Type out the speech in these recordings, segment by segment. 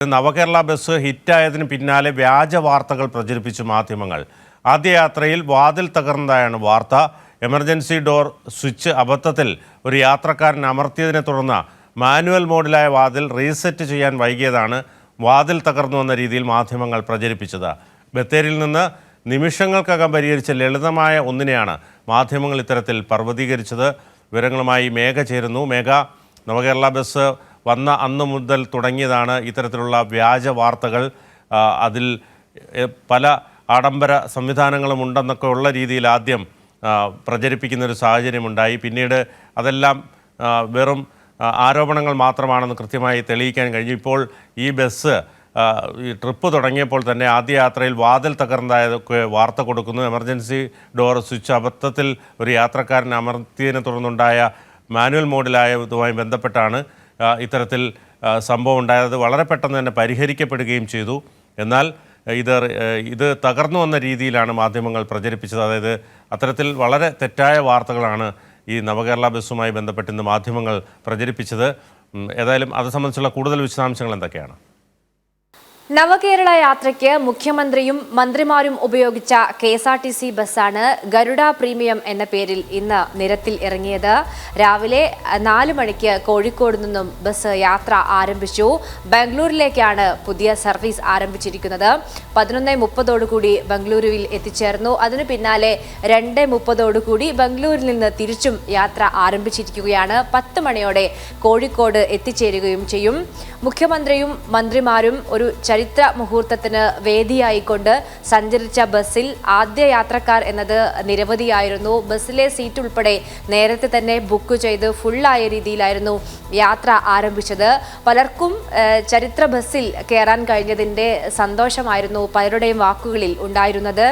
നവകേരള bus ഹിറ്റായതിന് പിന്നാലെ വ്യാജ വാർത്തകൾ പ്രചരിപ്പിച്ചു മാധ്യമങ്ങൾ. ആദ്യ യാത്രയിൽ വാതിൽ തകർന്നതായാണ് വാർത്ത. എമർജൻസി ഡോർ സ്വിച്ച് അബദ്ധത്തിൽ ഒരു യാത്രക്കാരൻ അമർത്തിയതിനെ തുടർന്ന് മാനുവൽ മോഡിലായ വാതിൽ റീസെറ്റ് ചെയ്യാൻ വൈകിയതാണ് വാതിൽ തകർന്നുവെന്ന രീതിയിൽ മാധ്യമങ്ങൾ പ്രചരിപ്പിച്ചത്. ബത്തേരിയിൽ നിന്ന് നിമിഷങ്ങൾക്കകം പരിഹരിച്ച ലളിതമായ ഒന്നിനെയാണ് മാധ്യമങ്ങൾ ഇത്തരത്തിൽ പർവ്വതീകരിച്ചത്. വിവരങ്ങളുമായി മേഘ ചേരുന്നു. മേഘ, നവകേരള ബസ് വന്ന അന്ന് മുതൽ തുടങ്ങിയതാണ് ഇത്തരത്തിലുള്ള വ്യാജ വാർത്തകൾ. അതിൽ പല ആഡംബര സംവിധാനങ്ങളും ഉണ്ടെന്നൊക്കെ ഉള്ള രീതിയിൽ ആദ്യം പ്രചരിപ്പിക്കുന്നൊരു സാഹചര്യമുണ്ടായി. പിന്നീട് അതെല്ലാം വെറും ആരോപണങ്ങൾ മാത്രമാണെന്ന് കൃത്യമായി തെളിയിക്കാൻ കഴിഞ്ഞു. ഇപ്പോൾ ഈ ബസ് ഈ ട്രിപ്പ് തുടങ്ങിയപ്പോൾ തന്നെ ആദ്യ യാത്രയിൽ വാതിൽ തകർന്നതായൊക്കെ വാർത്ത കൊടുക്കുന്നു. എമർജൻസി ഡോർ സ്വിച്ച് അബദ്ധത്തിൽ ഒരു യാത്രക്കാരൻ അമർത്തിയതിനെ തുടർന്നുണ്ടായ മാനുവൽ മോഡിലായതുമായി ബന്ധപ്പെട്ടാണ് ഇത്തരത്തിൽ സംഭവം ഉണ്ടായത്. വളരെ പെട്ടെന്ന് തന്നെ പരിഹരിക്കപ്പെടുകയും ചെയ്തു. എന്നാൽ ഇത് തകർന്നു വന്ന രീതിയിലാണ് മാധ്യമങ്ങൾ പ്രചരിപ്പിച്ചത്. അതായത് അത്തരത്തിൽ വളരെ തെറ്റായ വാർത്തകളാണ് ഈ നവകേരള ബസ്സുമായി ബന്ധപ്പെട്ട് ഇന്ന് മാധ്യമങ്ങൾ പ്രചരിപ്പിച്ചത്. ഏതായാലും അത് സംബന്ധിച്ചുള്ള കൂടുതൽ വിശദാംശങ്ങൾ എന്തൊക്കെയാണ്? നവകേരള യാത്രയ്ക്ക് മുഖ്യമന്ത്രിയും മന്ത്രിമാരും ഉപയോഗിച്ച KSRTC ബസ്സാണ് ഗരുഡ പ്രീമിയം എന്ന പേരിൽ ഇന്ന് നിരത്തിൽ ഇറങ്ങിയത്. രാവിലെ 4 മണിക്ക് കോഴിക്കോട് നിന്നും ബസ് യാത്ര ആരംഭിച്ചു. ബാംഗ്ലൂരിലേക്കാണ് പുതിയ സർവീസ് ആരംഭിച്ചിരിക്കുന്നത്. 11:30 ബംഗളൂരുവിൽ എത്തിച്ചേർന്നു. അതിനു പിന്നാലെ 2:30 ബംഗളൂരിൽ നിന്ന് തിരിച്ചും യാത്ര ആരംഭിച്ചിരിക്കുകയാണ്. 10 മണിയോടെ കോഴിക്കോട് എത്തിച്ചേരുകയും ചെയ്യും. മുഖ്യമന്ത്രിയും മന്ത്രിമാരും ഒരു ചരിത്ര മുഹൂർത്തത്തിന് വേദിയായിക്കൊണ്ട് സഞ്ചരിച്ച ബസ്സിൽ ആദ്യ യാത്രക്കാർ എന്നത് നിരവധിയായിരുന്നു. ബസ്സിലെ സീറ്റ് ഉൾപ്പെടെ നേരത്തെ തന്നെ ബുക്ക് ചെയ്ത് ഫുള്ളായ രീതിയിലായിരുന്നു യാത്ര ആരംഭിച്ചത്. പലർക്കും ചരിത്ര ബസ്സിൽ കയറാൻ കഴിഞ്ഞതിൻ്റെ സന്തോഷമായിരുന്നു പലരുടെയും വാക്കുകളിൽ ഉണ്ടായിരുന്നത്.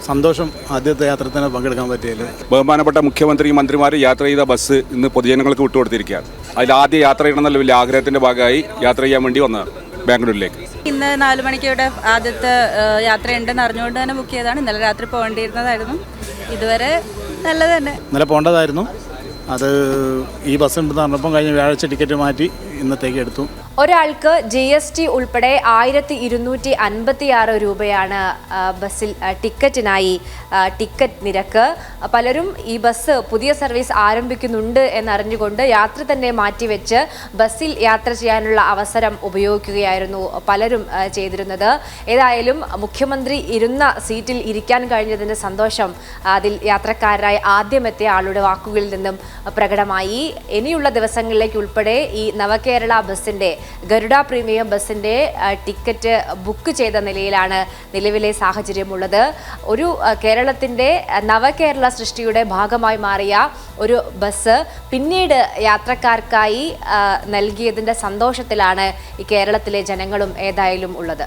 സന്തോഷം. ആദ്യത്തെ യാത്ര തന്നെ പങ്കെടുക്കാൻ പറ്റിയല്ലോ. ബഹുമാനപ്പെട്ട മുഖ്യമന്ത്രി മന്ത്രിമാർ യാത്ര ചെയ്ത ബസ് ഇന്ന് പൊതുജനങ്ങൾക്ക് വിട്ടുകൊടുത്തിരിക്കുകയാണ്. അതിൽ ആദ്യ യാത്ര ചെയ്യണമെന്നുള്ള വലിയ ആഗ്രഹത്തിന്റെ ഭാഗമായി യാത്ര ചെയ്യാൻ വേണ്ടി വന്നതാണ് ബാംഗ്ലൂരിലേക്ക്. ഇന്ന് 4 മണിക്ക് ഇവിടെ ആദ്യത്തെ യാത്രയുണ്ടെന്ന് അറിഞ്ഞുകൊണ്ട് തന്നെ ബുക്ക് ചെയ്തതാണ്. ഇന്നലെ രാത്രി പോകേണ്ടിയിരുന്നതായിരുന്നു. ഇതുവരെ നല്ലത് തന്നെ. ഇന്നലെ പോകേണ്ടതായിരുന്നു. അത് ഈ ബസ് ഉണ്ടെന്ന് പറഞ്ഞപ്പം കഴിഞ്ഞ വ്യാഴാഴ്ച ടിക്കറ്റ് മാറ്റി ഇന്നത്തേക്ക് എടുത്തു. ഒരാൾക്ക് GST ഉൾപ്പെടെ 1256 രൂപയാണ് ബസ്സിൽ ടിക്കറ്റിനായി ടിക്കറ്റ് നിരക്ക്. പലരും ഈ ബസ് പുതിയ സർവീസ് ആരംഭിക്കുന്നുണ്ട് എന്നറിഞ്ഞുകൊണ്ട് യാത്ര തന്നെ മാറ്റിവെച്ച് ബസ്സിൽ യാത്ര ചെയ്യാനുള്ള അവസരം ഉപയോഗിക്കുകയായിരുന്നു പലരും ചെയ്തിരുന്നത്. ഏതായാലും മുഖ്യമന്ത്രി ഇരുന്ന സീറ്റിൽ ഇരിക്കാൻ കഴിഞ്ഞതിൻ്റെ സന്തോഷം അതിൽ യാത്രക്കാരായി ആദ്യമെത്തിയ ആളുടെ വാക്കുകളിൽ നിന്നും പ്രകടമായി. ഇനിയുള്ള ദിവസങ്ങളിലേക്ക് ഉൾപ്പെടെ ഈ നവകേരള ബസ്സിൻ്റെ ഗരുഡ പ്രീമിയം ബസ്സിൻ്റെ ടിക്കറ്റ് ബുക്ക് ചെയ്ത നിലയിലാണ് നിലവിലെ സാഹചര്യമുള്ളത്. ഒരു കേരളത്തിൻ്റെ നവകേരള സൃഷ്ടിയുടെ ഭാഗമായി മാറിയ ഒരു ബസ് പിന്നീട് യാത്രക്കാർക്കായി നൽകിയതിൻ്റെ സന്തോഷത്തിലാണ് ഈ കേരളത്തിലെ ജനങ്ങളും ഏതായാലും ഉള്ളത്.